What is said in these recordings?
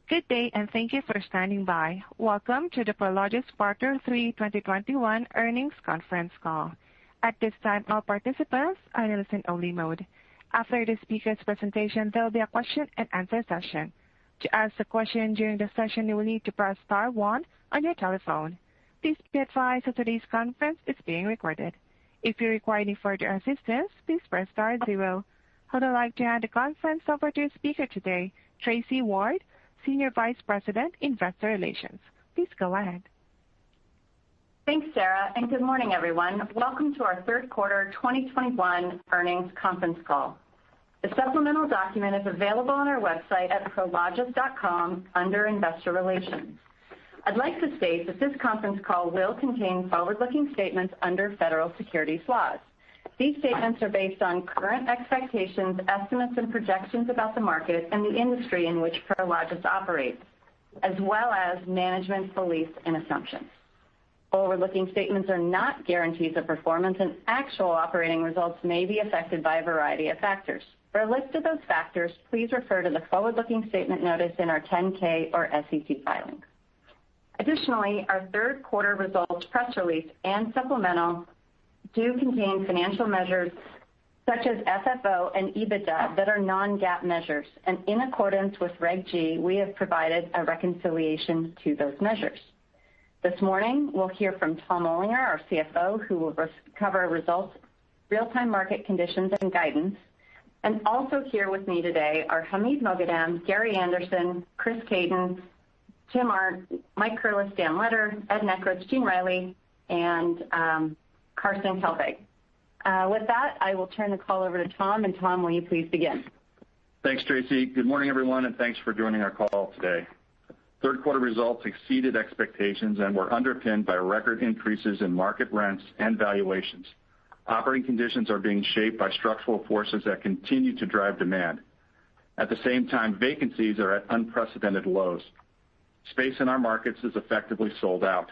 Good day, and thank you for standing by. Welcome to the Prologis Quarter 3 2021 Earnings Conference Call. At this time, all participants are in listen-only mode. After the speaker's presentation, there will be a question-and-answer session. To ask a question during the session, you will need to press star 1 on your telephone. Please be advised that today's conference is being recorded. If you require any further assistance, please press star 0. I would like to hand the conference over to your speaker today, Tracy Ward, Senior Vice President, Investor Relations. Please go ahead. Thanks, Sarah, and good morning, everyone. Welcome to our third quarter 2021 earnings conference call. The supplemental document is available on our website at prologis.com under Investor Relations. I'd like to state that this conference call will contain forward-looking statements under federal securities laws. These statements are based on current expectations, estimates, and projections about the market and the industry in which Prologis operates, as well as management's beliefs and assumptions. Forward-looking statements are not guarantees of performance, and actual operating results may be affected by a variety of factors. For a list of those factors, please refer to the forward-looking statement notice in our 10-K or SEC filings. Additionally, our third quarter results press release and supplemental do contain financial measures such as FFO and EBITDA that are non-GAAP measures, and in accordance with Reg G, we have provided a reconciliation to those measures. This morning, we'll hear from Tom Olinger, our CFO, who will cover results, real-time market conditions, and guidance. And also here with me today are Hamid Moghadam, Gary Anderson, Chris Caden, Tim Arndt, Mike Curlis, Dan Letter, Ed Nekritz, Gene Riley, and Carson Kelvig. With that, I will turn the call over to Tom. And Tom, will you please begin? Thanks, Tracy. Good morning, everyone, and thanks for joining our call today. Third quarter results exceeded expectations and were underpinned by record increases in market rents and valuations. Operating conditions are being shaped by structural forces that continue to drive demand. At the same time, vacancies are at unprecedented lows. Space in our markets is effectively sold out.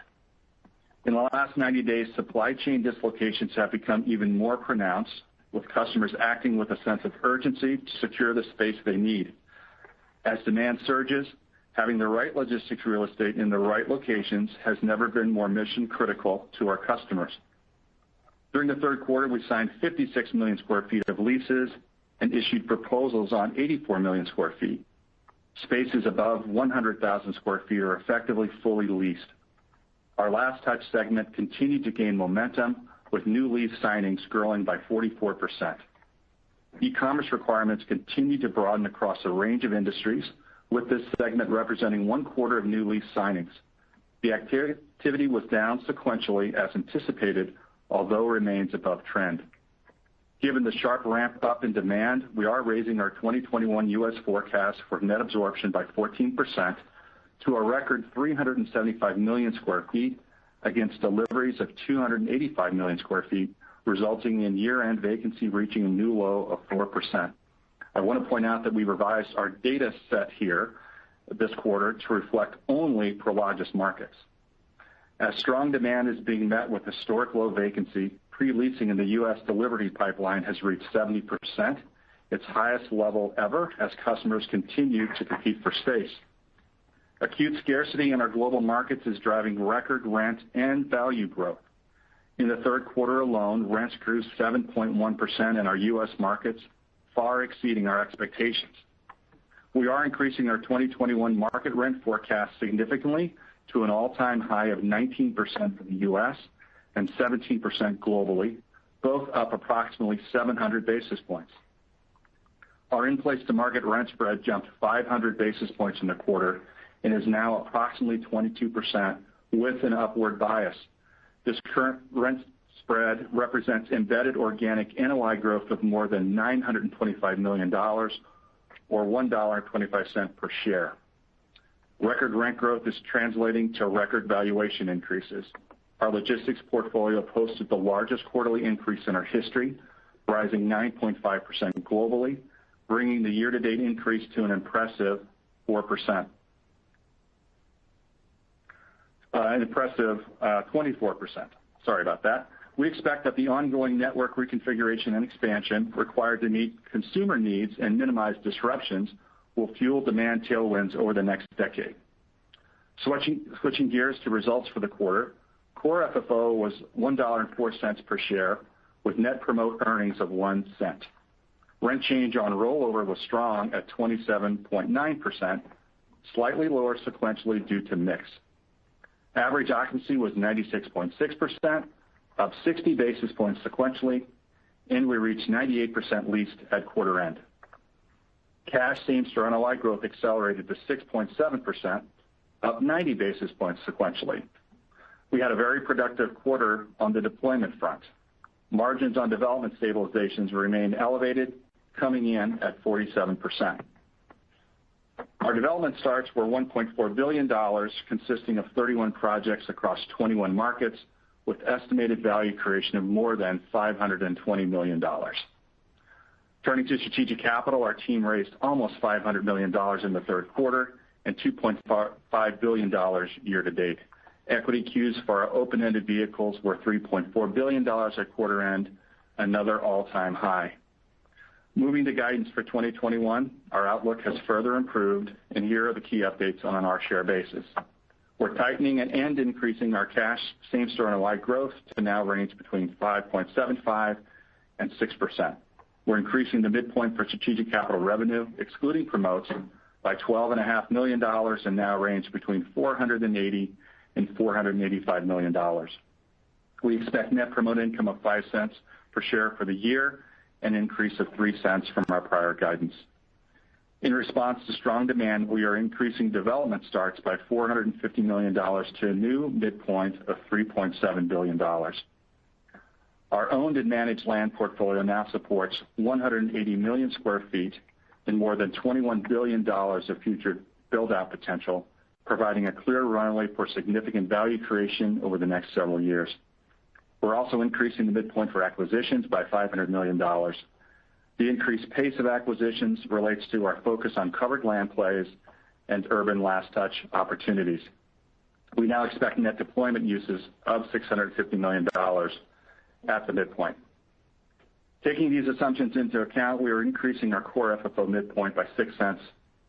In the last 90 days, supply chain dislocations have become even more pronounced, with customers acting with a sense of urgency to secure the space they need. As demand surges, having the right logistics real estate in the right locations has never been more mission critical to our customers. During the third quarter, we signed 56 million square feet of leases and issued proposals on 84 million square feet. Spaces above 100,000 square feet are effectively fully leased. Our last touch segment continued to gain momentum, with new lease signings growing by 44%. E-commerce requirements continue to broaden across a range of industries, with this segment representing 1/4 of new lease signings. The activity was down sequentially as anticipated, although remains above trend. Given the sharp ramp up in demand, we are raising our 2021 U.S. forecast for net absorption by 14% to a record 375 million square feet against deliveries of 285 million square feet, resulting in year-end vacancy reaching a new low of 4%. I want to point out that we revised our data set here this quarter to reflect only Prologis markets. As strong demand is being met with historic low vacancy, pre-leasing in the U.S. delivery pipeline has reached 70%, its highest level ever, as customers continue to compete for space. Acute scarcity in our global markets is driving record rent and value growth. In the third quarter alone, rents grew 7.1% in our U.S. markets, far exceeding our expectations. We are increasing our 2021 market rent forecast significantly to an all-time high of 19% for the U.S. and 17% globally, both up approximately 700 basis points. Our in-place to market rent spread jumped 500 basis points in the quarter and is now approximately 22% with an upward bias. This current rent spread represents embedded organic NOI growth of more than $925 million, or $1.25 per share. Record rent growth is translating to record valuation increases. Our logistics portfolio posted the largest quarterly increase in our history, rising 9.5% globally, bringing the year-to-date increase to an impressive 4%. An impressive 24%. Sorry about that. We expect that the ongoing network reconfiguration and expansion required to meet consumer needs and minimize disruptions will fuel demand tailwinds over the next decade. Switching gears to results for the quarter, core FFO was $1.04 per share with net promote earnings of 1 cent. Rent change on rollover was strong at 27.9%, slightly lower sequentially due to mix. Average occupancy was 96.6%, up 60 basis points sequentially, and we reached 98% leased at quarter end. Cash same-store NOI growth accelerated to 6.7%, up 90 basis points sequentially. We had a very productive quarter on the deployment front. Margins on development stabilizations remained elevated, coming in at 47%. Our development starts were $1.4 billion, consisting of 31 projects across 21 markets, with estimated value creation of more than $520 million. Turning to strategic capital, our team raised almost $500 million in the third quarter and $2.5 billion year to date. Equity queues for our open-ended vehicles were $3.4 billion at quarter end, another all-time high. Moving to guidance for 2021, our outlook has further improved, and here are the key updates on our share basis. We're tightening and increasing our cash same-store NOI growth to now range between 5.75% and 6%. We're increasing the midpoint for strategic capital revenue, excluding promotes, by $12.5 million and now range between $480 and $485 million. We expect net promote income of 5 cents per share for the year, an increase of 3 cents from our prior guidance. In response to strong demand, we are increasing development starts by $450 million to a new midpoint of $3.7 billion. Our owned and managed land portfolio now supports 180 million square feet and more than $21 billion of future build-out potential, providing a clear runway for significant value creation over the next several years. We're also increasing the midpoint for acquisitions by $500 million. The increased pace of acquisitions relates to our focus on covered land plays and urban last-touch opportunities. We now expect net deployment uses of $650 million at the midpoint. Taking these assumptions into account, we are increasing our core FFO midpoint by 6 cents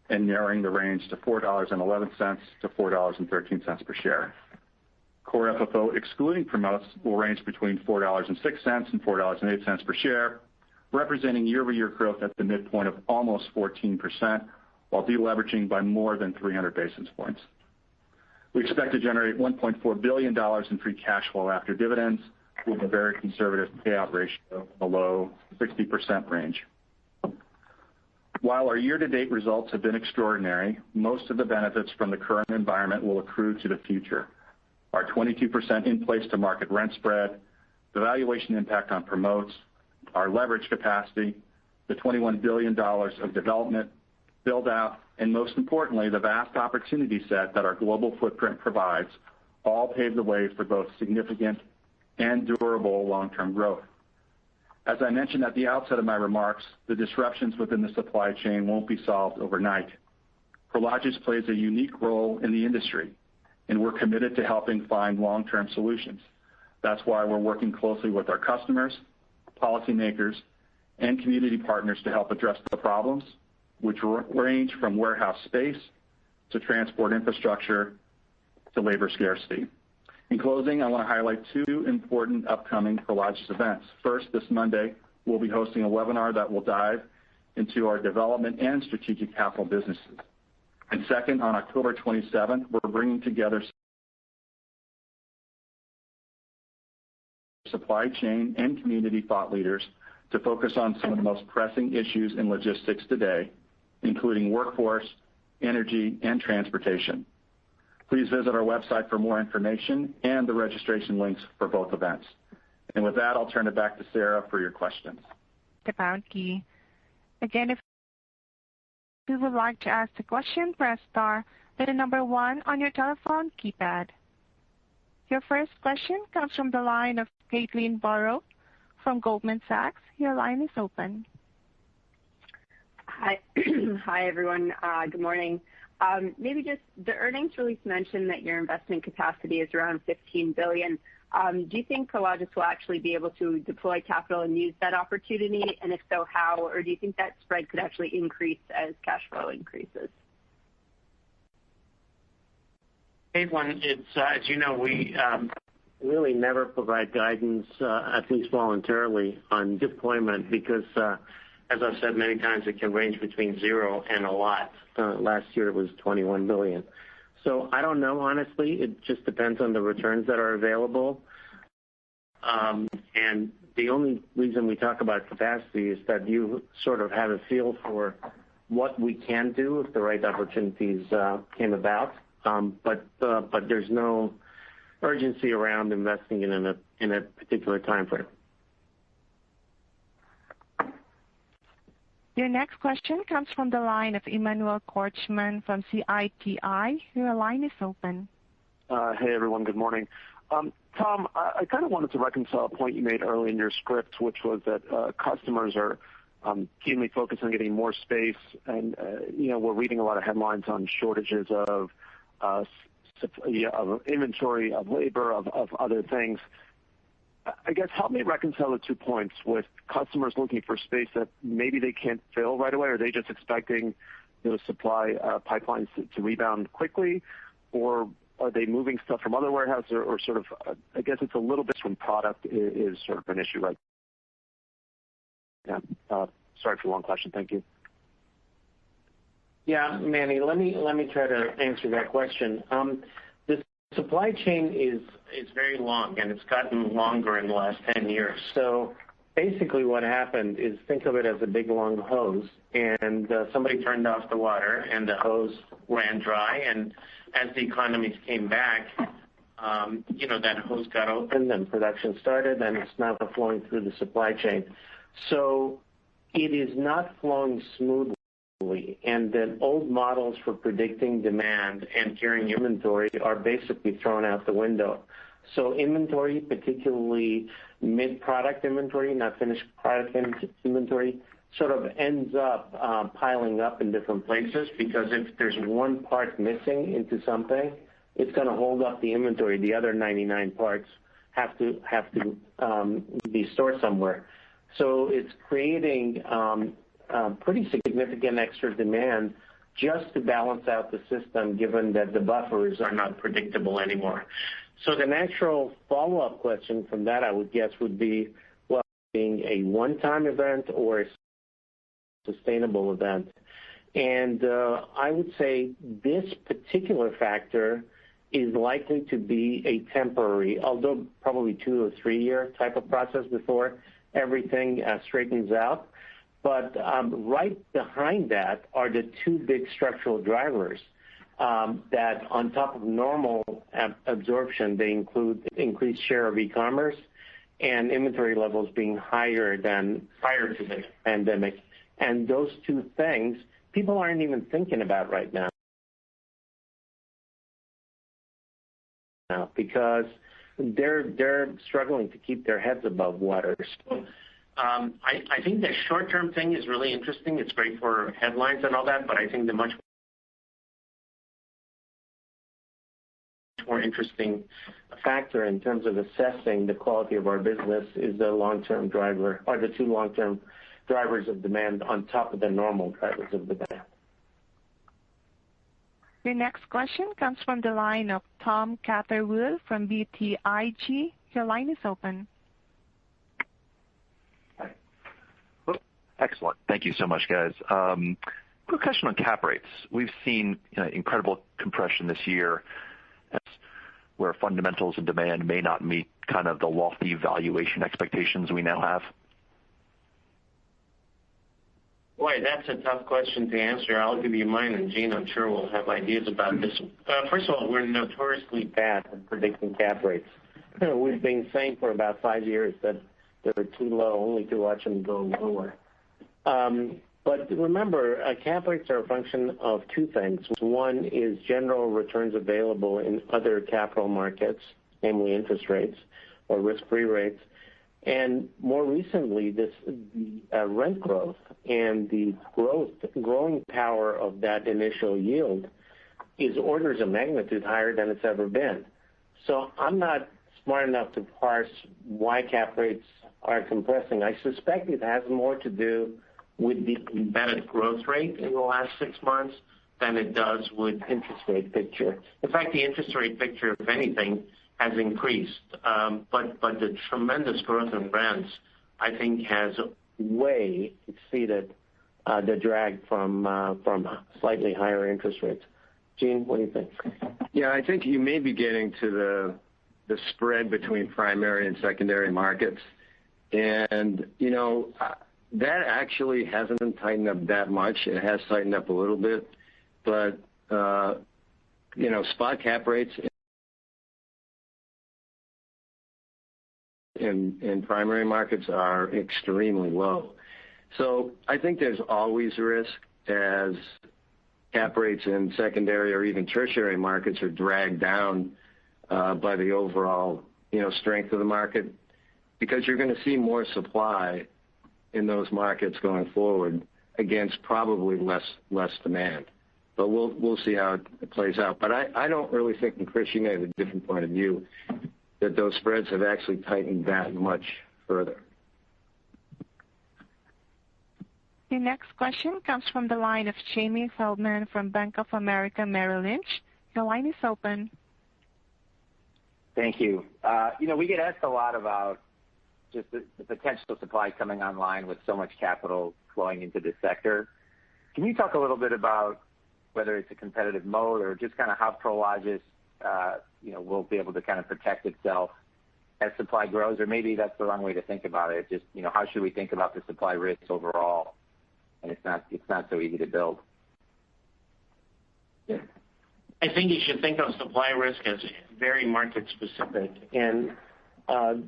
and narrowing the range to $4.11 to $4.13 per share. Core FFO excluding promotes will range between $4.06 and $4.08 per share, representing year-over-year growth at the midpoint of almost 14%, while deleveraging by more than 300 basis points. We expect to generate $1.4 billion in free cash flow after dividends, with a very conservative payout ratio below 60% range. While our year-to-date results have been extraordinary, most of the benefits from the current environment will accrue to the future. Our 22% in-place to market rent spread, the valuation impact on promotes, our leverage capacity, the $21 billion of development, build-out, and most importantly, the vast opportunity set that our global footprint provides, all pave the way for both significant and durable long-term growth. As I mentioned at the outset of my remarks, the disruptions within the supply chain won't be solved overnight. Prologis plays a unique role in the industry, and we're committed to helping find long-term solutions. That's why we're working closely with our customers, policymakers, and community partners to help address the problems, which range from warehouse space to transport infrastructure to labor scarcity. In closing, I want to highlight 2 important upcoming Prologis events. First, this Monday, we'll be hosting a webinar that will dive into our development and strategic capital businesses. And second, on October 27th, we're bringing together supply chain and community thought leaders to focus on some of the most pressing issues in logistics today, including workforce, energy, and transportation. Please visit our website for more information and the registration links for both events. And with that, I'll turn it back to Sarah for your questions. The pound key. Again, if you would like to ask a question, press star, then the number 1 on your telephone keypad. Your first question comes from the line of Caitlin Burrows from Goldman Sachs. Your line is open. Hi. Hi, everyone. Good morning. Maybe just the earnings release mentioned that your investment capacity is around $15 billion. Do you think Prologis will actually be able to deploy capital and use that opportunity? And if so, how? Or do you think that spread could actually increase as cash flow increases? Caitlin, it's, as you know, we really never provide guidance, at least voluntarily, on deployment because, as I've said many times, it can range between zero and a lot. Last year it was $21 billion. So I don't know, honestly. It just depends on the returns that are available. And the only reason we talk about capacity is that you sort of have a feel for what we can do if the right opportunities came about. But there's no urgency around investing in a particular time frame. Your next question comes from the line of Emmanuel Korchman from CITI. Your line is open. Hey, everyone. Good morning. Tom, I kind of wanted to reconcile a point you made early in your script, which was that customers are keenly focused on getting more space. And, we're reading a lot of headlines on shortages of inventory, of labor, of other things. I guess help me reconcile the 2 points with customers looking for space that maybe they can't fill right away. Are they just expecting the supply pipelines to rebound quickly, or are they moving stuff from other warehouses, or sort of? I guess it's a little bit when product is sort of an issue, right? Yeah. Sorry for the long question. Thank you. Yeah, Manny, let me try to answer that question. The supply chain is very long, and it's gotten longer in the last 10 years. So basically what happened is, think of it as a big long hose, and somebody turned off the water, and the hose ran dry. And as the economies came back, that hose got opened and production started, and it's now flowing through the supply chain. So it is not flowing smoothly. And then old models for predicting demand and carrying inventory are basically thrown out the window. So inventory, particularly mid-product inventory, not finished product inventory, sort of ends up piling up in different places, because if there's one part missing into something, it's going to hold up the inventory. The other 99 parts have to be stored somewhere. So it's creating pretty significant extra demand just to balance out the system, given that the buffers are not predictable anymore. So the natural follow-up question from that, I would guess, would be, well, being a one-time event or a sustainable event. And I would say this particular factor is likely to be a temporary, although probably 2 or 3 year type of process before everything straightens out. But right behind that are the 2 big structural drivers that, on top of normal absorption, they include increased share of e-commerce and inventory levels being higher than prior to the pandemic. And those 2 things people aren't even thinking about right now because they're struggling to keep their heads above water. So, I think the short-term thing is really interesting. It's great for headlines and all that, but I think the much more interesting factor in terms of assessing the quality of our business is the long-term driver, or the 2 long-term drivers of demand on top of the normal drivers of demand. Your next question comes from the line of Tom Catherwood from BTIG. Your line is open. Excellent. Thank you so much, guys. Quick question on cap rates. We've seen incredible compression this year where fundamentals and demand may not meet kind of the lofty valuation expectations we now have. Boy, that's a tough question to answer. I'll give you mine, and Gene, I'm sure, will have ideas about this. First of all, we're notoriously bad at predicting cap rates. We've been saying for about 5 years that they're too low, only to watch them go lower. But remember, cap rates are a function of 2 things. One is general returns available in other capital markets, namely interest rates or risk-free rates. And more recently, the rent growth and the growing power of that initial yield is orders of magnitude higher than it's ever been. So I'm not smart enough to parse why cap rates are compressing. I suspect it has more to do with the embedded growth rate in the last 6 months than it does with interest rate picture. In fact, the interest rate picture, if anything, has increased. But the tremendous growth in rents, I think, has way exceeded the drag from slightly higher interest rates. Gene, what do you think? Yeah, I think you may be getting to the spread between primary and secondary markets. And, that actually hasn't tightened up that much. It has tightened up a little bit. But, spot cap rates in primary markets are extremely low. So I think there's always risk as cap rates in secondary or even tertiary markets are dragged down by the overall, strength of the market, because you're going to see more supply in those markets going forward against probably less demand. But we'll see how it plays out. But I don't really think, and Chris, you may have a different point of view, that those spreads have actually tightened that much further. The next question comes from the line of Jamie Feldman from Bank of America Merrill Lynch. Your line is open. Thank you. We get asked a lot about just the potential supply coming online with so much capital flowing into this sector. Can you talk a little bit about whether it's a competitive mode or just kind of how Prologis, will be able to kind of protect itself as supply grows, or maybe that's the wrong way to think about it. Just, how should we think about the supply risks overall? And it's not so easy to build. Yeah. I think you should think of supply risk as very market specific, and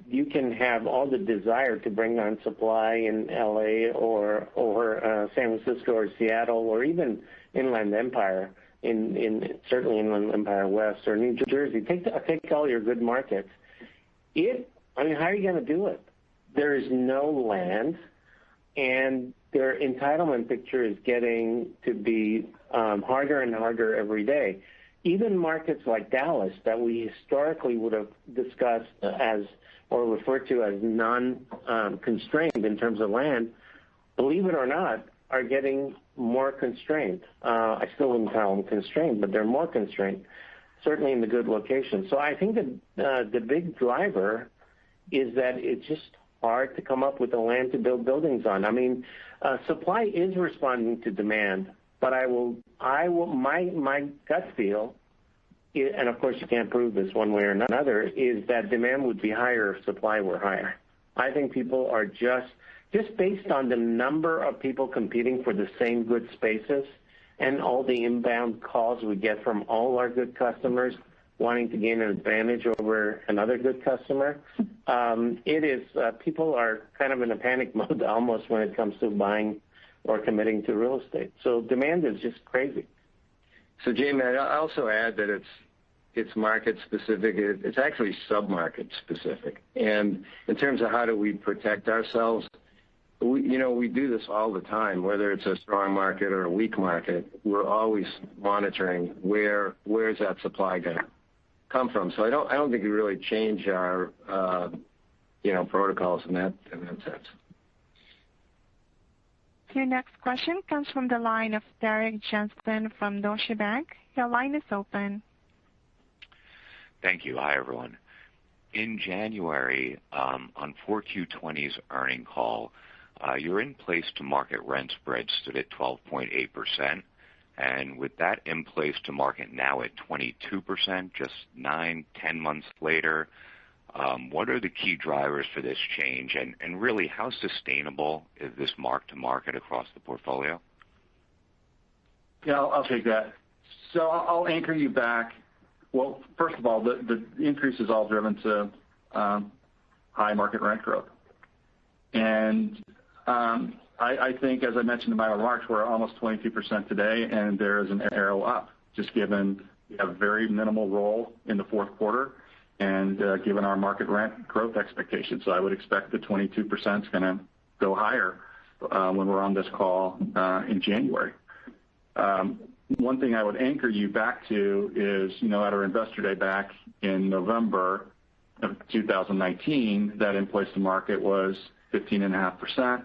you can have all the desire to bring on supply in LA or San Francisco or Seattle or even Inland Empire, certainly Inland Empire West or New Jersey. Take all your good markets. How are you going to do it? There is no land, and their entitlement picture is getting to be harder and harder every day. Even markets like Dallas that we historically would have discussed as or referred to as non-constrained in terms of land, believe it or not, are getting more constrained. I still wouldn't call them constrained, but they're more constrained, certainly in the good locations. So I think that the big driver is that it's just hard to come up with the land to build buildings on. I mean, supply is responding to demand, but my gut feel, and of course you can't prove this one way or another, is that demand would be higher if supply were higher. I think people are just based on the number of people competing for the same good spaces and all the inbound calls we get from all our good customers wanting to gain an advantage over another good customer. People are kind of in a panic mode almost when it comes to buying or committing to real estate. So demand is just crazy. So Jamie, I also add that it's market specific. It's actually sub-market specific. And in terms of how do we protect ourselves, we do this all the time, whether it's a strong market or a weak market. We're always monitoring where's that supply going to come from. So I don't think we really change our protocols in that sense. Your next question comes from the line of Derek Johnston from Deutsche Bank. Your line is open. Thank you. Hi, everyone. In January, on 4Q20's earning call, your in-place to market rent spread stood at 12.8%. And with that in place to market now at 22%, just 9-10 months later, what are the key drivers for this change? And really, how sustainable is this mark to market across the portfolio? Yeah, I'll take that. So I'll anchor you back. Well, first of all, the increase is all driven to high market rent growth. And I think, as I mentioned in my remarks, we're almost 22% today, and there is an arrow up, just given we have very minimal roll in the fourth quarter and given our market rent growth expectations. So I would expect the 22% is going to go higher when we're on this call in January. One thing I would anchor you back to is, at our Investor Day back in November, of 2019, that in-place to market was 15.5%,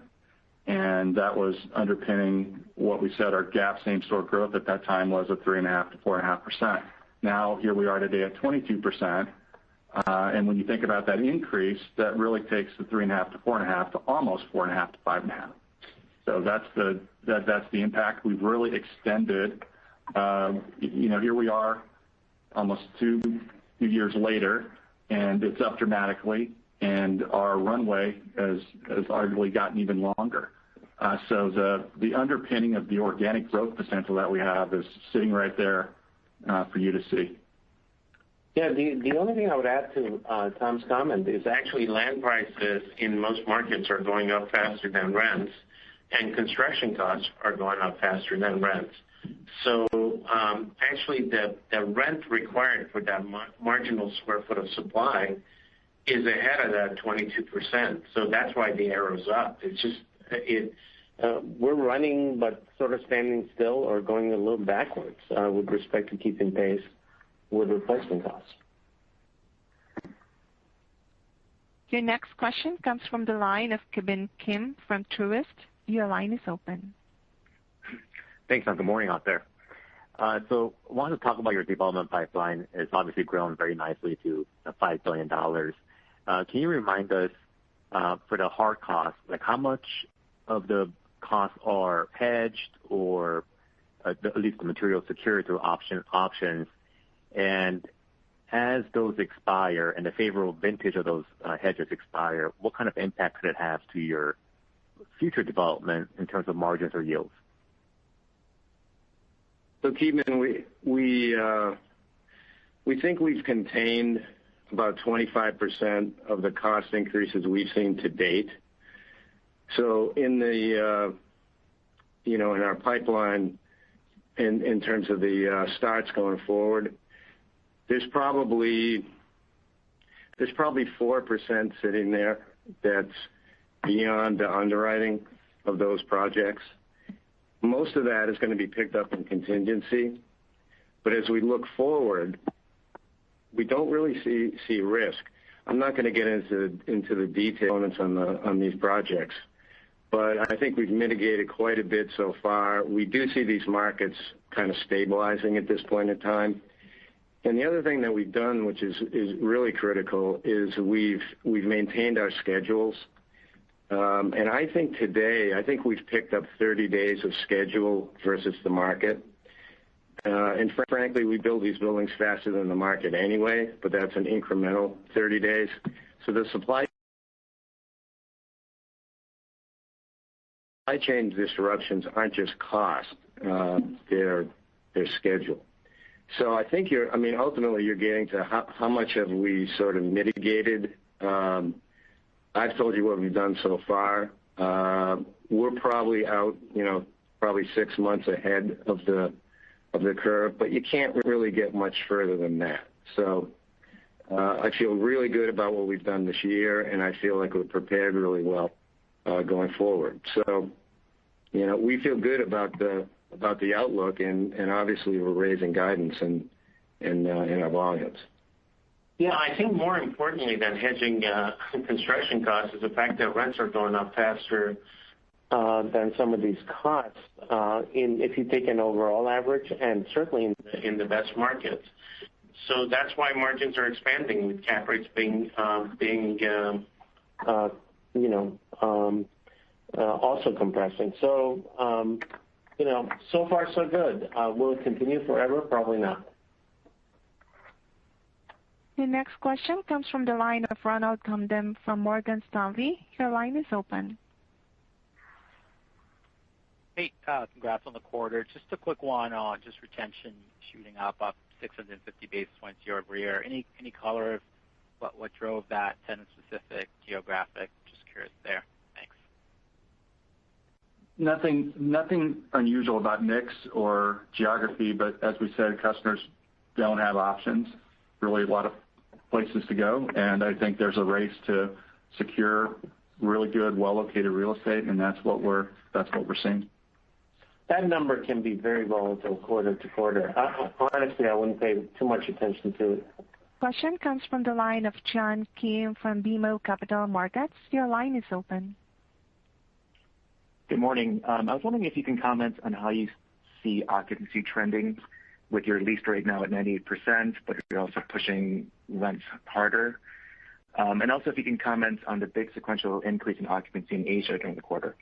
and that was underpinning what we said our GAAP same-store growth at that time was at 3.5% to 4.5%. Now here we are today at 22%, and when you think about that increase, that really takes the 3.5% to 4.5% to almost 4.5% to 5.5%. So that's the impact. We've really extended. Here we are, almost 2 years later, and it's up dramatically, and our runway has arguably gotten even longer. So the underpinning of the organic growth potential that we have is sitting right there for you to see. Yeah, the only thing I would add to Tom's comment is actually land prices in most markets are going up faster than rents, and construction costs are going up faster than rents. So actually the rent required for that marginal square foot of supply is ahead of that 22%. So that's why the arrow's up. It's just we're running but sort of standing still or going a little backwards with respect to keeping pace with replacement costs. Your next question comes from the line of Ki Bin Kim from Truist. Your line is open. Thanks, and good morning out there. So I wanted to talk about your development pipeline. It's obviously grown very nicely to $5 billion. Can you remind us for the hard costs, like how much of the costs are hedged or at least the material secured through options? And as those expire and the favorable vintage of those hedges expire, what kind of impact could it have to your future development in terms of margins or yields? So, Keegan, we think we've contained about 25% of the cost increases we've seen to date. So in the in our pipeline, in terms of the starts going forward, there's probably 4% sitting there that's beyond the underwriting of those projects. Most of that is going to be picked up in contingency, but as we look forward, we don't really see risk. I'm not going to get into the details on these projects, but I think we've mitigated quite a bit so far. We do see these markets kind of stabilizing at this point in time. And the other thing that we've done, which is really critical, is we've maintained our schedules. And I think we've picked up 30 days of schedule versus the market. And frankly, we build these buildings faster than the market anyway, but that's an incremental 30 days. So the supply chain disruptions aren't just cost, they're schedule. So I think ultimately you're getting to how much have we sort of mitigated. I've told you what we've done so far. We're probably out, probably 6 months ahead of the curve, but you can't really get much further than that. So I feel really good about what we've done this year, and I feel like we're prepared really well going forward. So, we feel good about the outlook, and obviously we're raising guidance in our volumes. Yeah, I think more importantly than hedging construction costs is the fact that rents are going up faster than some of these costs if you take an overall average, and certainly in the best markets. So that's why margins are expanding with cap rates being also compressing. So so far so good. Will it continue forever? Probably not. The next question comes from the line of Ronald Kamdem from Morgan Stanley. Your line is open. Hey, congrats on the quarter. Just a quick one on just retention shooting up 650 basis points year over year. Any color of what drove that, tenant specific, geographic? Just curious there. Thanks. Nothing unusual about mix or geography, but as we said, customers don't have options. Really a lot of places to go, and I think there's a race to secure really good, well-located real estate, and that's what we're seeing. That number can be very volatile quarter to quarter. Honestly, I wouldn't pay too much attention to it. question comes from the line of John Kim from BMO Capital Markets. Your line is open. Good morning. I was wondering if you can comment on how you see occupancy trending with your lease rate now at 98%, but you're also pushing rents harder. And also if you can comment on the big sequential increase in occupancy in Asia during the quarter.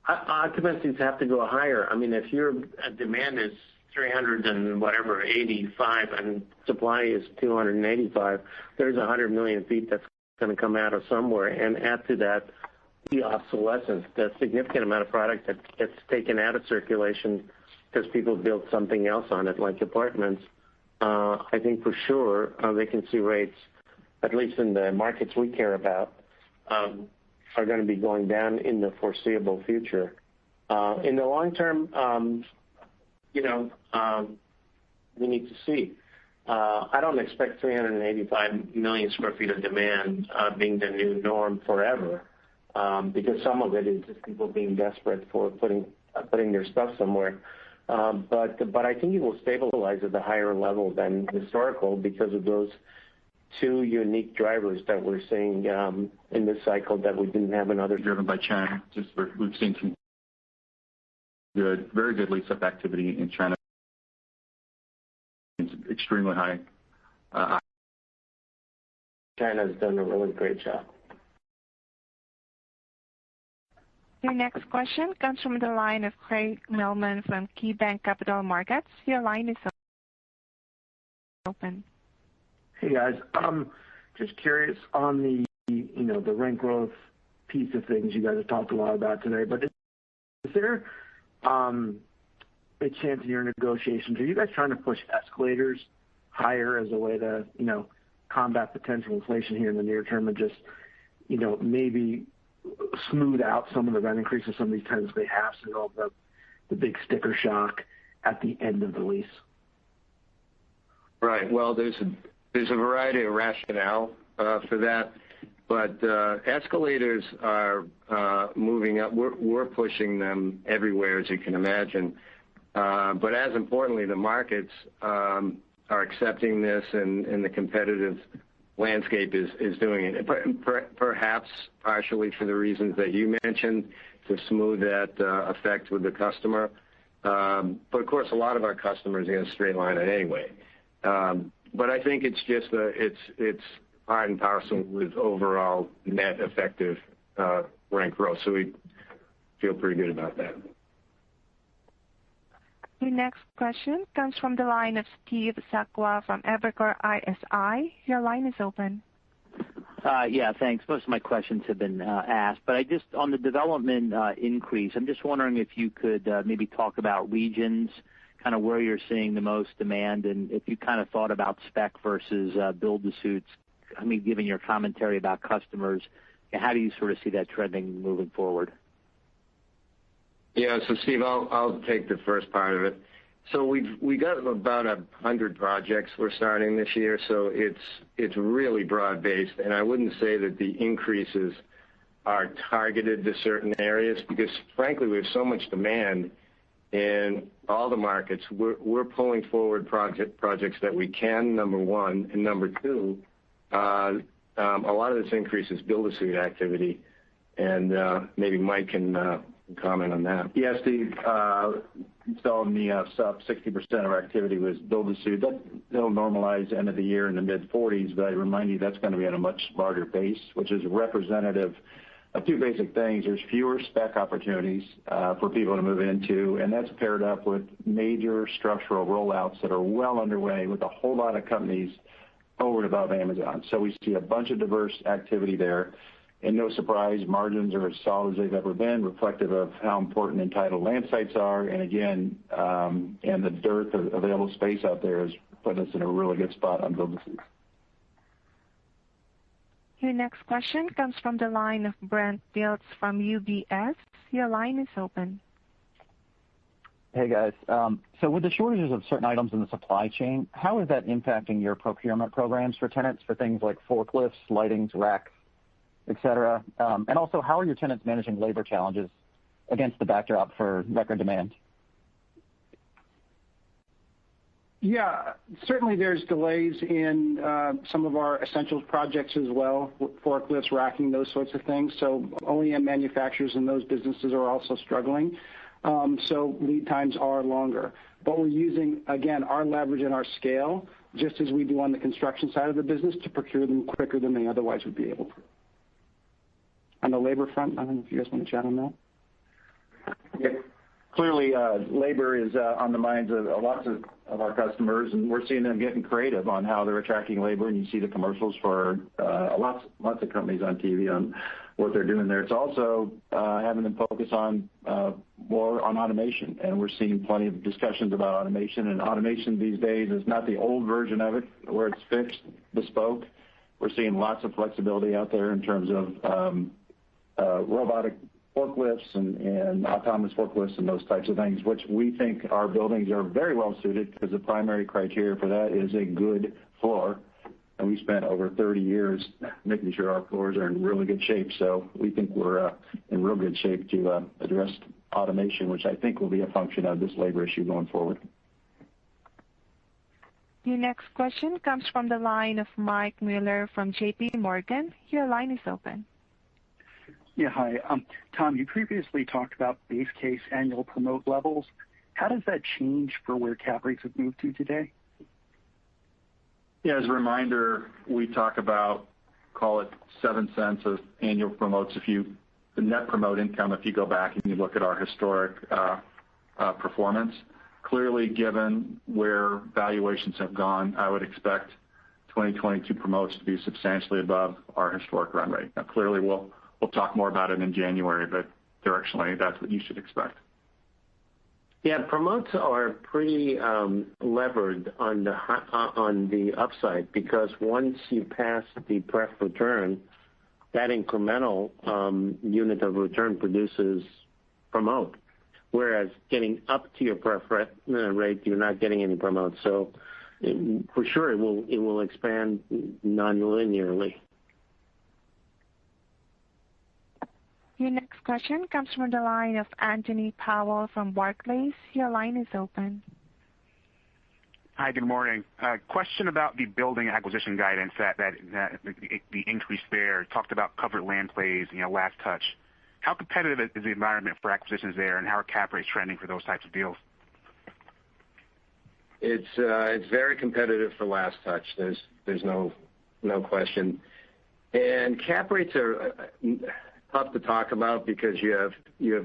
Occupancies have to go higher. I mean, if your demand is 385 and supply is 285, there's 100 million feet that's going to come out of somewhere. And add to that the obsolescence, the significant amount of product that gets taken out of circulation because people build something else on it, like apartments. I think for sure vacancy rates, at least in the markets we care about, are going to be going down in the foreseeable future. In the long term, we need to see. I don't expect 385 million square feet of demand being the new norm forever, because some of it is just people being desperate for putting their stuff somewhere. But I think it will stabilize at a higher level than historical because of those two unique drivers that we're seeing in this cycle that we didn't have in others. Driven by China. We've seen some very good lease-up activity in China. It's extremely high. China's done a really great job. Your next question comes from the line of Craig Mailman from KeyBanc Capital Markets. Your line is open. Hey guys, just curious on the the rent growth piece of things you guys have talked a lot about today. But is there a chance in your negotiations? Are you guys trying to push escalators higher as a way to combat potential inflation here in the near term and just maybe smooth out some of the rent increases some of these tenants may have, so you don't have the big sticker shock at the end of the lease? Right. Well, there's a variety of rationale for that, but escalators are moving up. We're pushing them everywhere, as you can imagine. But as importantly, the markets are accepting this, and the competitive landscape is doing it. Perhaps partially for the reasons that you mentioned, to smooth that effect with the customer. But of course, a lot of our customers are going to straight line it anyway. But I think it's just it's part and parcel with overall net effective rent growth. So we feel pretty good about that. Your next question comes from the line of Steve Sakwa from Evercore ISI. Your line is open. Yeah, thanks. Most of my questions have been asked, but on the development increase, I'm just wondering if you could maybe talk about regions, kind of where you're seeing the most demand, and if you kind of thought about spec versus build-to-suits. I mean, given your commentary about customers, how do you sort of see that trending moving forward? Yeah, so Steve, I'll take the first part of it. So we got about 100 projects we're starting this year, so it's really broad-based, and I wouldn't say that the increases are targeted to certain areas because, frankly, we have so much demand in all the markets. We're pulling forward projects that we can, number one, and number two, a lot of this increase is build-to-suit activity, and maybe Mike can comment on that. Yeah, Steve, so in the sub 60% of our activity was build-to-suit. That'll normalize end of the year in the mid-40s, but I remind you that's going to be at a much larger base, which is representative of two basic things. There's fewer spec opportunities for people to move into, and that's paired up with major structural rollouts that are well underway with a whole lot of companies over and above Amazon. So we see a bunch of diverse activity there. And no surprise, margins are as solid as they've ever been, reflective of how important entitled land sites are. And again, and the dearth of available space out there is putting us in a really good spot on build-to-suits. Your next question comes from the line of Brent Dilts from UBS. Your line is open. Hey guys. So with the shortages of certain items in the supply chain, how is that impacting your procurement programs for tenants for things like forklifts, lightings, racks, et cetera? And also, how are your tenants managing labor challenges against the backdrop for record demand? Yeah, certainly there's delays in some of our essentials projects as well, forklifts, racking, those sorts of things. So OEM manufacturers in those businesses are also struggling. So lead times are longer. But we're using, again, our leverage and our scale, just as we do on the construction side of the business, to procure them quicker than they otherwise would be able to. On the labor front, I don't know if you guys want to chat on that. Yeah. Clearly, labor is on the minds of lots of our customers, and we're seeing them getting creative on how they're attracting labor. And you see the commercials for lots of companies on TV on what they're doing there. It's also having them focus on more on automation, and we're seeing plenty of discussions about automation. And automation these days is not the old version of it where it's fixed, bespoke. We're seeing lots of flexibility out there in terms of robotic forklifts and autonomous forklifts and those types of things, which we think our buildings are very well suited, because the primary criteria for that is a good floor. And we spent over 30 years making sure our floors are in really good shape. So we think we're in real good shape to address automation, which I think will be a function of this labor issue going forward. Your next question comes from the line of Mike Mueller from J.P. Morgan. Your line is open. Yeah, hi. Tom, you previously talked about base case annual promote levels. How does that change for where cap rates have moved to today? Yeah, as a reminder, we talk about, call it 7 cents of annual promotes. The net promote income, if you go back and you look at our historic performance, clearly given where valuations have gone, I would expect 2022 promotes to be substantially above our historic run rate. Now, clearly we'll talk more about it in January, but directionally, that's what you should expect. Yeah, promotes are pretty levered on the upside, because once you pass the pref return, that incremental unit of return produces promote. Whereas getting up to your pref rate, you're not getting any promotes. So for sure, it will expand non-linearly. Your next question comes from the line of Anthony Powell from Barclays. Your line is open. Hi, good morning. Question about the building acquisition guidance, that the increase there. Talked about covered land plays, last touch. How competitive is the environment for acquisitions there, and how are cap rates trending for those types of deals? It's very competitive for last touch. There's no question. And cap rates are tough to talk about, because you have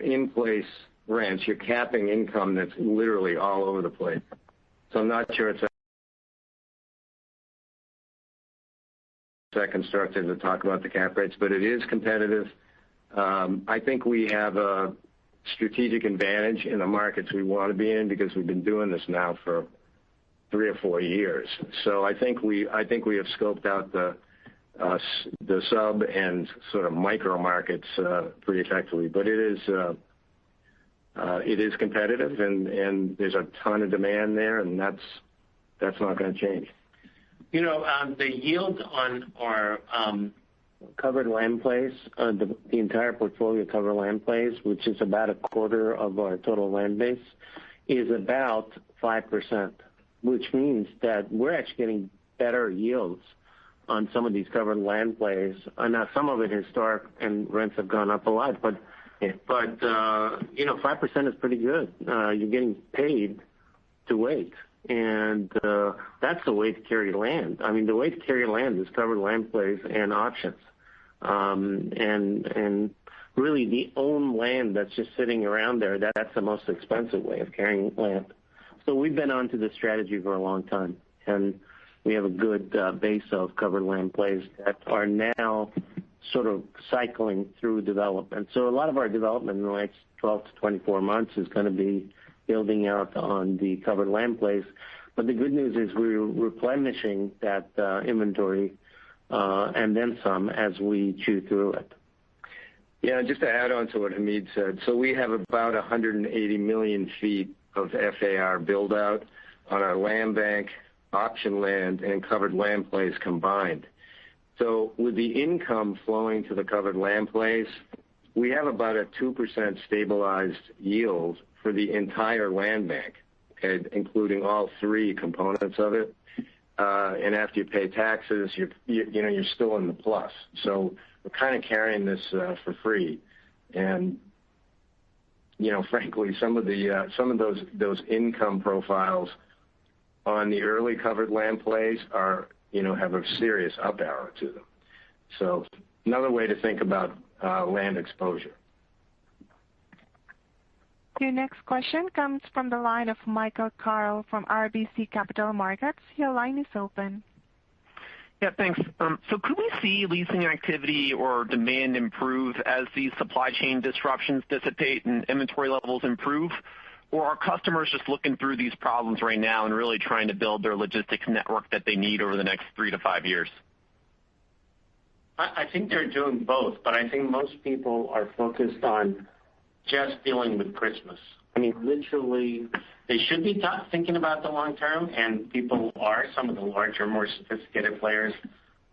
in-place rents. You're capping income that's literally all over the place. So I'm not sure it's that constructive to talk about the cap rates, but it is competitive. I think we have a strategic advantage in the markets we want to be in, because we've been doing this now for 3 or 4 years. So I think we have scoped out the sub and sort of micro markets pretty effectively. But it is competitive, and there's a ton of demand there, and that's not going to change. The yield on our covered land plays, the entire portfolio covered land plays, which is about a quarter of our total land base, is about 5%, which means that we're actually getting better yields on some of these covered land plays. Now, some of it historic, and rents have gone up a lot, but 5% is pretty good. You're getting paid to wait, and that's the way to carry land. I mean, the way to carry land is covered land plays and options, and really the owned land that's just sitting around there. That's the most expensive way of carrying land. So we've been onto this strategy for a long time, and we have a good base of covered land plays that are now sort of cycling through development. So a lot of our development in the next 12 to 24 months is going to be building out on the covered land plays. But the good news is we're replenishing that inventory and then some as we chew through it. Yeah, just to add on to what Hamid said, so we have about 180 million feet of FAR build out on our land bank, option land, and covered land plays combined. So with the income flowing to the covered land plays, we have about a 2% stabilized yield for the entire land bank. including all three components of it. And after you pay taxes, you're still in the plus. So we're kind of carrying this for free. And frankly, some of those income profiles on the early covered land plays are have a serious up arrow to them. So another way to think about land exposure. Your next question comes from the line of Michael Carroll from RBC Capital Markets. Your line is open. Yeah, thanks. So could we see leasing activity or demand improve as these supply chain disruptions dissipate and inventory levels improve? Or are customers just looking through these problems right now and really trying to build their logistics network that they need over the next 3 to 5 years? I think they're doing both, but I think most people are focused on just dealing with Christmas. I mean, literally, they should be thinking about the long term, and people are. Some of the larger, more sophisticated players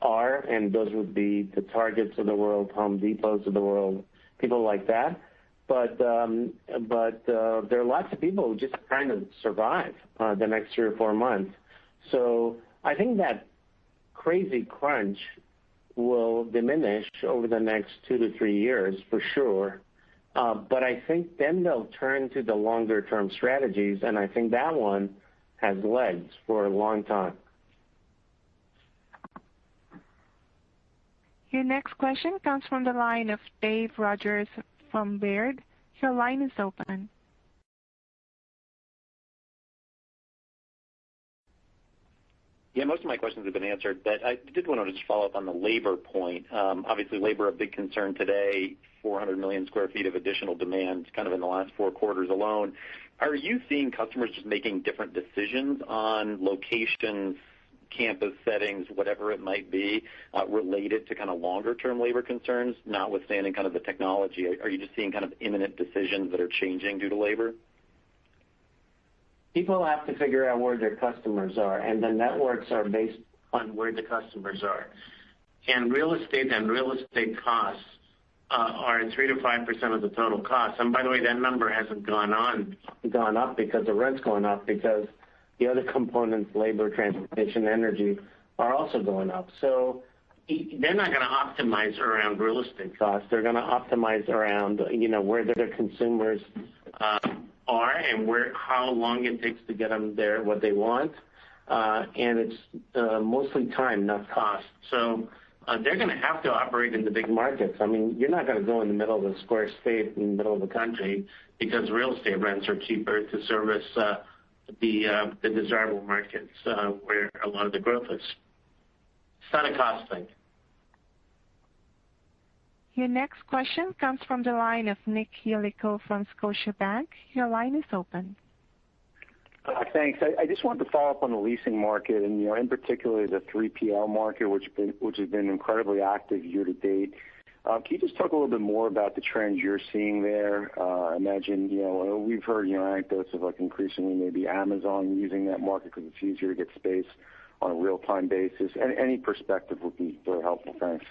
are, and those would be the Targets of the world, Home Depots of the world, people like that. But there are lots of people who just trying to survive the next 3 or 4 months. So I think that crazy crunch will diminish over the next 2 to 3 years for sure. But I think then they'll turn to the longer term strategies, and I think that one has legs for a long time. Your next question comes from the line of Dave Rodgers from Baird. Your line is open. Yeah, most of my questions have been answered, but I did want to just follow up on the labor point. Obviously, labor a big concern today, 400 million square feet of additional demand kind of in the last 4 quarters alone. Are you seeing customers just making different decisions on locations, campus settings, whatever it might be, related to kind of longer-term labor concerns, notwithstanding kind of the technology? Are you just seeing kind of imminent decisions that are changing due to labor? People have to figure out where their customers are, and the networks are based on where the customers are. And real estate costs are 3 to 5% of the total cost. And by the way, that number hasn't gone up because the rent's going up, because the other components, labor, transportation, energy, are also going up. So they're not going to optimize around real estate costs. They're going to optimize around where their consumers are and how long it takes to get them there what they want, and it's mostly time, not cost. So they're going to have to operate in the big markets. I mean, you're not going to go in the middle of a square state in the middle of the country because real estate rents are cheaper to service the desirable markets where a lot of the growth is. It's not a cost thing. Your next question comes from the line of Nick Yulico from Scotiabank. Your line is open. Thanks. I just wanted to follow up on the leasing market, and in particular the 3PL market, which has been incredibly active year to date. Can you just talk a little bit more about the trends you're seeing there? I imagine we've heard anecdotes of like increasingly maybe Amazon using that market because it's easier to get space on a real-time basis. Any perspective would be very helpful. Thanks.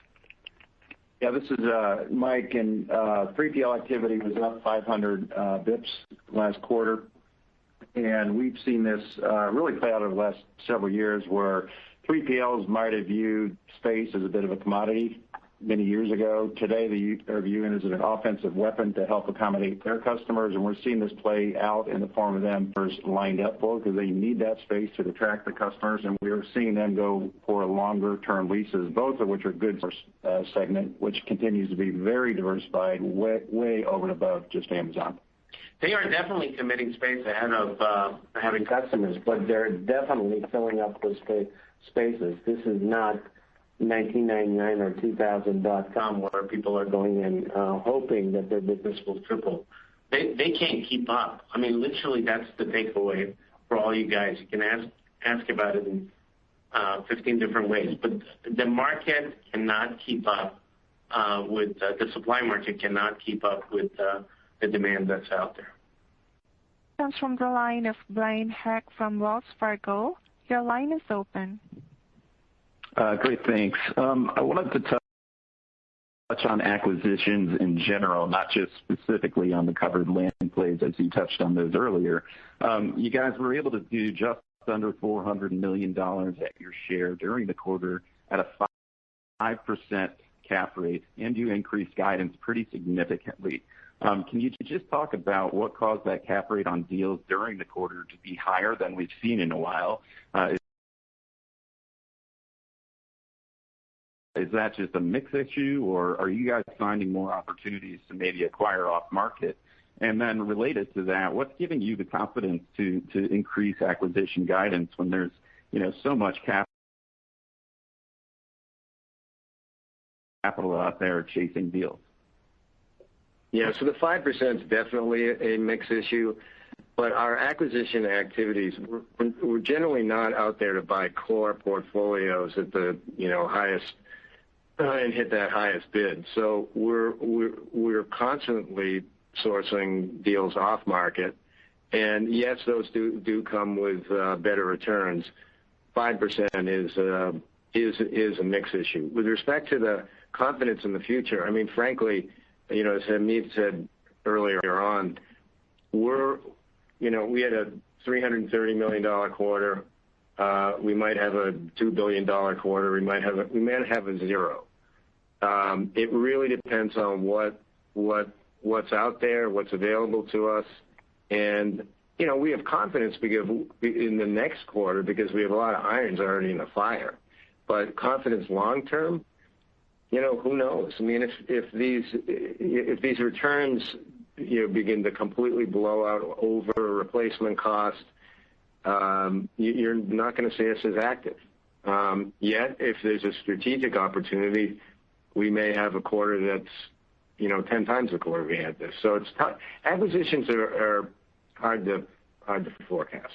Yeah, this is Mike, and 3PL activity was up 500 bips last quarter, and we've seen this really play out over the last several years where 3PLs might have viewed space as a bit of a commodity many years ago. Today, they're viewing it as an offensive weapon to help accommodate their customers, and we're seeing this play out in the form of them first lined up for because they need that space to attract the customers, and we are seeing them go for longer-term leases, both of which are good for segment, which continues to be very diversified, way over and above just Amazon. They are definitely committing space ahead of having customers, but they're definitely filling up those spaces. This is not 1999 or 2000.com where people are going in hoping that their business will triple. They can't keep up. I mean, literally, that's the takeaway for all you guys. You can ask about it in 15 different ways, but the market cannot keep up with the supply market cannot keep up with the demand that's out there. Comes from the line of Blaine Heck from Wells Fargo. Your line is open. Great, thanks. I wanted to touch on acquisitions in general, not just specifically on the covered land land plays, as you touched on those earlier. You guys were able to do just under $400 million at your share during the quarter at a 5% cap rate, and you increased guidance pretty significantly. Can you just talk about what caused that cap rate on deals during the quarter to be higher than we've seen in a while? Is that just a mix issue, or are you guys finding more opportunities to maybe acquire off market? And then related to that, what's giving you the confidence to increase acquisition guidance when there's so much capital out there chasing deals? Yeah, so the 5% is definitely a mix issue, but our acquisition activities, we're generally not out there to buy core portfolios at the highest and hit that highest bid. So we're constantly sourcing deals off market, and yes, those do come with better returns. 5% is a mix issue. With respect to the confidence in the future, I mean, frankly, as Hamid said earlier on, we had a $330 million quarter. We might have a $2 billion quarter. We might have a zero. It really depends on what's out there, what's available to us, and we have confidence in the next quarter because we have a lot of irons already in the fire. But confidence long term, who knows? I mean, if these returns begin to completely blow out over replacement cost, you're not going to see us as active. Yet, if there's a strategic opportunity, we may have a quarter that's 10 times the quarter we had this. So it's tough. Acquisitions are hard to forecast.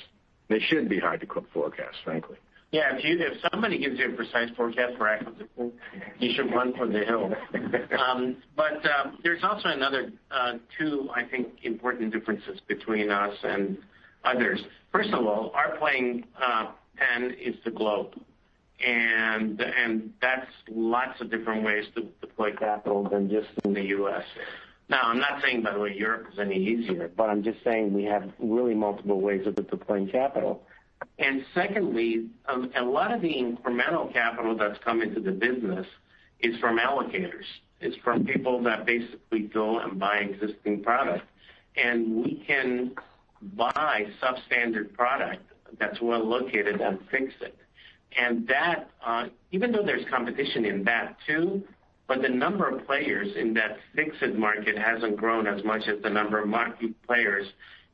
They should be hard to forecast, frankly. Yeah, if somebody gives you a precise forecast for acquisition, you should run for the hills. But there's also another two, I think, important differences between us and others. First of all, our playing pen is the globe, and that's lots of different ways to deploy capital than just in the U.S. Now, I'm not saying, by the way, Europe is any easier, but I'm just saying we have really multiple ways of deploying capital. And secondly, a lot of the incremental capital that's come into the business is from allocators. It's from people that basically go and buy existing product. And we can buy substandard product that's well located and fix it. And that, even though there's competition in that too, but the number of players in that fix-it market hasn't grown as much as the number of market players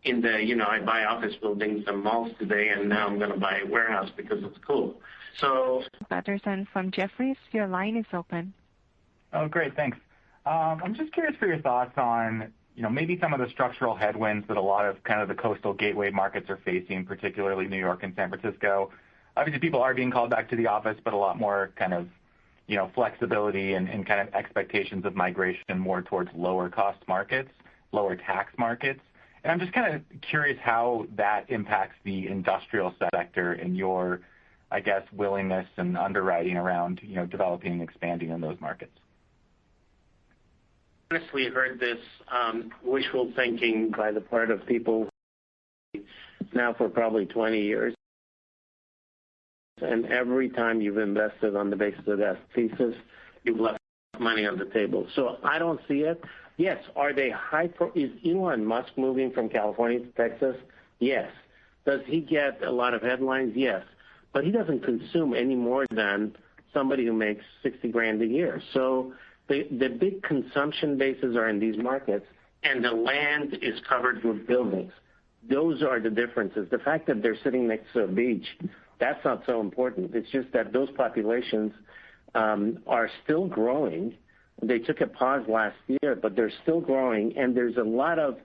in the, I buy office buildings and malls today, and now I'm going to buy a warehouse because it's cool. So, Patterson from Jefferies, your line is open. Oh, great, thanks. I'm just curious for your thoughts on, maybe some of the structural headwinds that a lot of kind of the coastal gateway markets are facing, particularly New York and San Francisco. Obviously, people are being called back to the office, but a lot more kind of, flexibility and kind of expectations of migration more towards lower cost markets, lower tax markets. And I'm just kind of curious how that impacts the industrial sector and your, I guess, willingness and underwriting around, developing and expanding in those markets. Honestly, heard this wishful thinking by the part of people now for probably 20 years. And every time you've invested on the basis of that thesis, you've left money on the table. So I don't see it. Yes, are they is Elon Musk moving from California to Texas? Yes. Does he get a lot of headlines? Yes. But he doesn't consume any more than somebody who makes $60,000 a year. So the big consumption bases are in these markets, and the land is covered with buildings. Those are the differences. The fact that they're sitting next to a beach, that's not so important. It's just that those populations are still growing. They took a pause last year, but they're still growing, and there's a lot of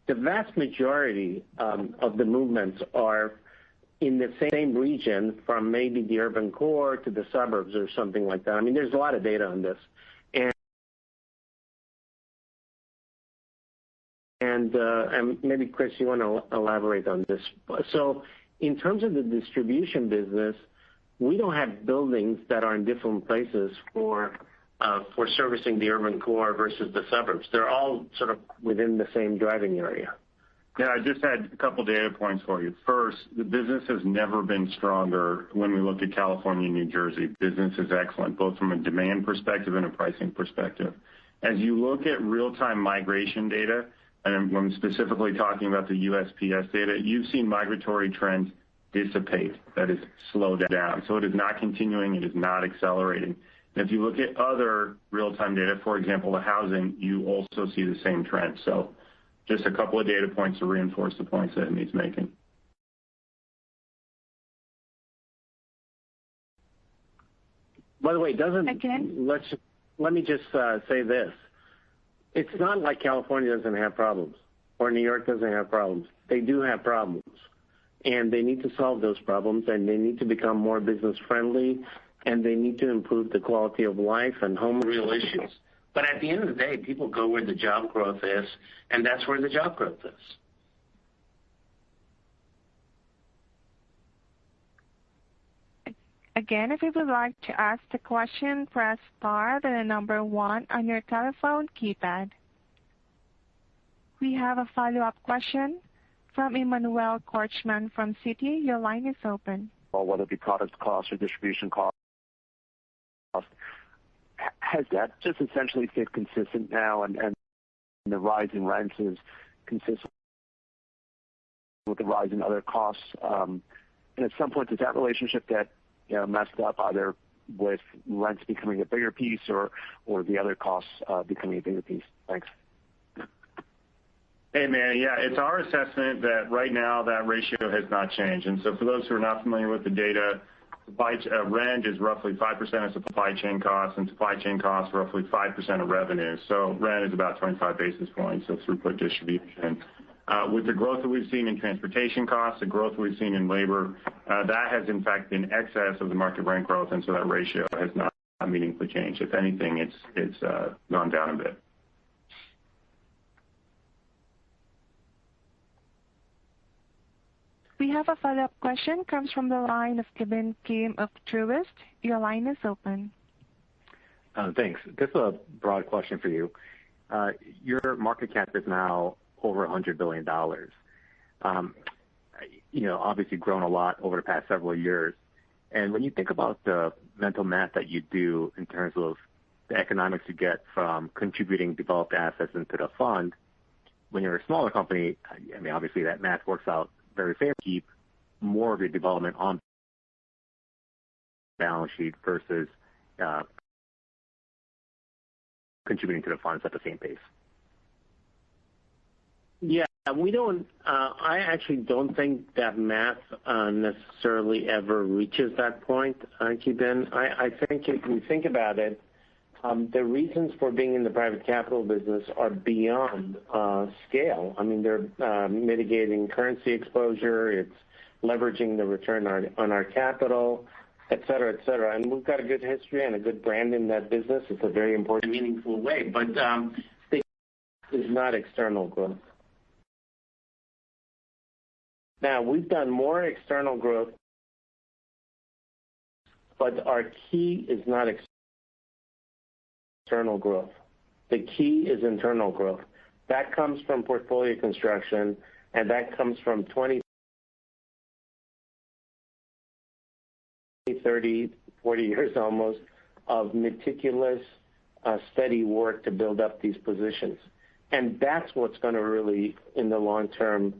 the vast majority of the movements are in the same region, from maybe the urban core to the suburbs or something like that. I mean, there's a lot of data on this. And maybe, Chris, you want to elaborate on this. So in terms of the distribution business, we don't have buildings that are in different places for servicing the urban core versus the suburbs. They're all sort of within the same driving area. Yeah, I just had a couple data points for you. First, the business has never been stronger when we look at California and New Jersey. Business is excellent, both from a demand perspective and a pricing perspective. As you look at real-time migration data, and I'm specifically talking about the USPS data, you've seen migratory trends dissipate. That is slowed down. So it is not continuing. It is not accelerating. And if you look at other real-time data, for example, the housing, you also see the same trend. So just a couple of data points to reinforce the points that Amit's making. By the way, let me just say this. It's not like California doesn't have problems or New York doesn't have problems. They do have problems, and they need to solve those problems, and they need to become more business friendly, and they need to improve the quality of life and home real issues. But at the end of the day, people go where the job growth is, and that's where the job growth is. Again, if you would like to ask the question, press star, then the number 1 on your telephone keypad. We have a follow-up question from Emmanuel Korchman from Citi. Your line is open. Well, whether it be product cost or distribution cost, has that just essentially stayed consistent now, and the rise in rents is consistent with the rise in other costs? And at some point, does that relationship get messed up, either with rents becoming a bigger piece or the other costs becoming a bigger piece? Thanks. Hey, man, yeah, it's our assessment that right now that ratio has not changed. And so for those who are not familiar with the data, rent is roughly 5% of supply chain costs, and supply chain costs roughly 5% of revenue. So rent is about 25 basis points of throughput distribution. With the growth that we've seen in transportation costs, the growth we've seen in labor, that has in fact been excess of the market rent growth, and so that ratio has not meaningfully changed. If anything, it's gone down a bit. We have a follow-up question. Comes from the line of Ki Bin Kim of Truist. Your line is open. Thanks. Just a broad question for you. Your market cap is now over $100 billion. Obviously grown a lot over the past several years. And when you think about the mental math that you do in terms of the economics you get from contributing developed assets into the fund, when you're a smaller company, I mean, obviously that math works out very fair. Keep more of your development on balance sheet versus contributing to the funds at the same pace. Yeah, we don't. I actually don't think that math necessarily ever reaches that point, Ki Bin. I think if we think about it, the reasons for being in the private capital business are beyond scale. I mean, they're mitigating currency exposure. It's leveraging the return on our capital, et cetera, et cetera. And we've got a good history and a good brand in that business. It's a very important, meaningful way. But it's not external growth. Now, we've done more external growth, but our key is not external growth. The key is internal growth. That comes from portfolio construction, and that comes from 20, 30, 40 years almost of meticulous, steady work to build up these positions. And that's what's going to really, in the long term,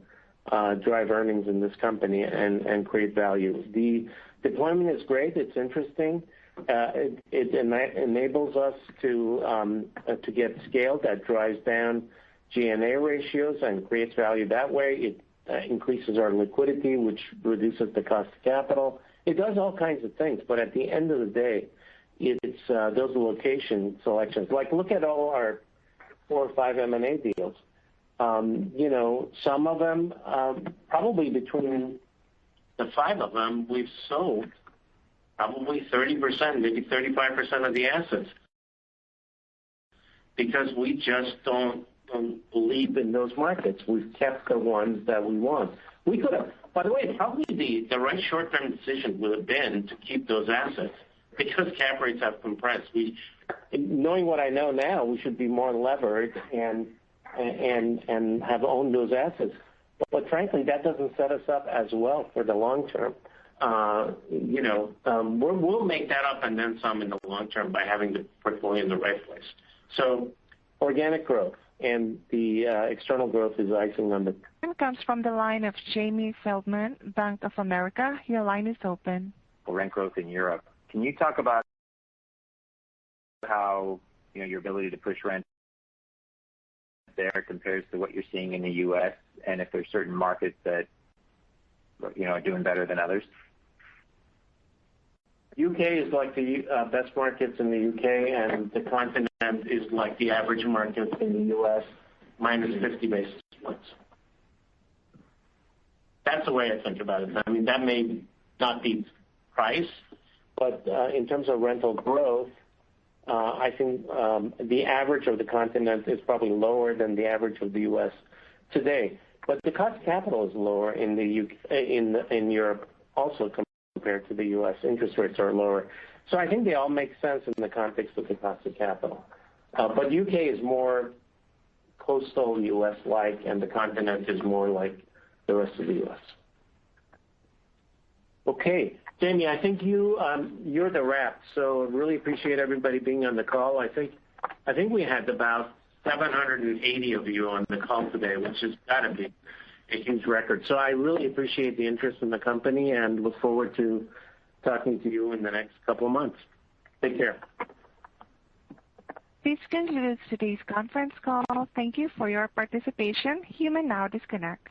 drive earnings in this company and create value. The deployment is great. It's interesting. It enables us to get scale that drives down G&A ratios and creates value that way. It increases our liquidity, which reduces the cost of capital. It does all kinds of things, but at the end of the day, it's those location selections. Like, look at all our 4 or 5 M&A deals. Some of them, probably between the 5 of them, we've sold probably 30%, maybe 35% of the assets, because we just don't believe in those markets. We've kept the ones that we want. We could have, by the way, probably the right short-term decision would have been to keep those assets because cap rates have compressed. Knowing what I know now, we should be more levered and have owned those assets. But frankly, that doesn't set us up as well for the long term. We'll make that up and then some in the long term by having the portfolio in the right place. So organic growth and the external growth is icing on the. Comes from the line of Jamie Feldman, Bank of America. Your line is open. Rent growth in Europe. Can you talk about how your ability to push rent there compares to what you're seeing in the U.S. and if there's certain markets that are doing better than others? UK is like the best markets in the UK, and the continent is like the average market in the US, minus 50 basis points. That's the way I think about it. I mean, that may not be price, but in terms of rental growth, I think the average of the continent is probably lower than the average of the US today. But the cost of capital is lower in the UK, in Europe also compared to the U.S. Interest rates are lower. So I think they all make sense in the context of the cost of capital. But UK is more coastal U.S.-like, and the continent is more like the rest of the U.S. Okay. Jamie, I think you're the wrap, so really appreciate everybody being on the call. I think we had about 780 of you on the call today, which has got to be a huge record. So I really appreciate the interest in the company and look forward to talking to you in the next couple of months. Take care. This concludes today's conference call. Thank you for your participation. You may now disconnect.